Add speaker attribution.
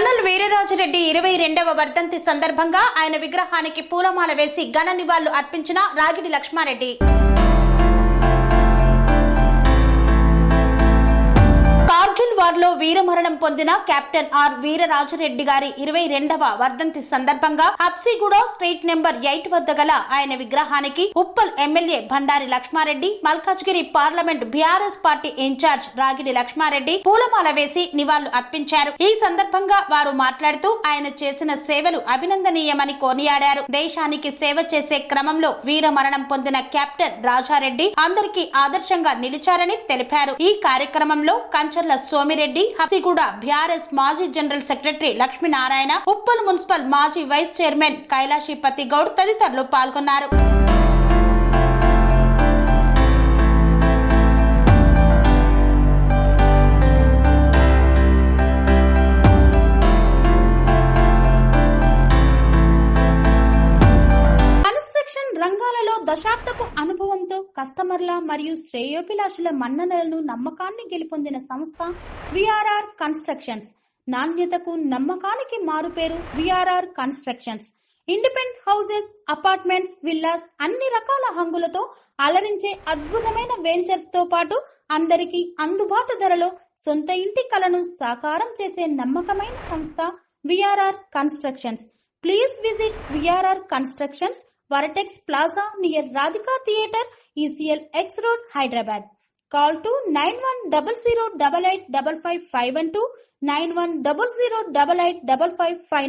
Speaker 1: Colonel వీరరాజరెడ్డి 22వ వర్ధంతి సందర్భంగా ఆయన విగ్రహానికి పూలమాల వేసి ఘన నివాళులు అర్పించిన రాగిడి లక్ష్మారెడ్డి. కార్గిల్ వార్లో వీరమరణం పొందిన కెప్టెన్ ఆర్ వీరరాజరెడ్డి గారి 22వ వర్ధంతి సందర్భంగా హబ్సిగూడ స్ట్రీట్ నెంబర్ 8 వద్ద గల ఆయన విగ్రహానికి Uppal MLA Bandari Lakshmareddy, Malkajgiri parliament BRS party incharge Ragidi Lakshmareddy పూలమాల వేసి నివాళులు అర్పించారు. ఈ సందర్భంగా వారు మాట్లాడుతూ ఆయన చేసిన సేవలు అభినందనీయమని కొనియాడారు. దేశానికి సేవ చేసే క్రమంలో వీరమరణం పొందిన కెప్టెన్ రాజారెడ్డి అందరికీ ఆదర్శంగా నిలిచారని తెలిపారు. ఈ కార్యక్రమంలో కంచర్ల సోమిరెడ్డి, హబ్సిగూడ బీఆర్ఎస్ మాజీ general secretary Lakshminarayana, Uppal municipal మాజీ వైస్ చైర్మన్ కైలాషిపతి గౌడ్ తదితరులు పాల్గొన్నారు.
Speaker 2: రంగాలలో దశాబ్దపు అనుభవంతో కస్టమర్ల మరియు శ్రేయోభిలాషుల మన్ననలను నమ్మకాన్ని గెలుపొందిన సంస్థ విఆర్ఆర్ కన్స్ట్రక్షన్స్. నాణ్యతకు నమ్మకానికి మారుపేరు VRR constructions. Independent houses, apartments, villas అన్ని రకాల హంగులతో అలరించే అద్భుతమైన వెంచర్స్ తో పాటు అందరికీ అందుబాటు ధరలో సొంత ఇంటి కలను సాకారం చేసే నమ్మకమైన సంస్థ VRR constructions. Please visit VRR constructions, Varatex Plaza near Radhika Theatre, ECL X Road, Hyderabad. Call to 910088555512, 9100885559.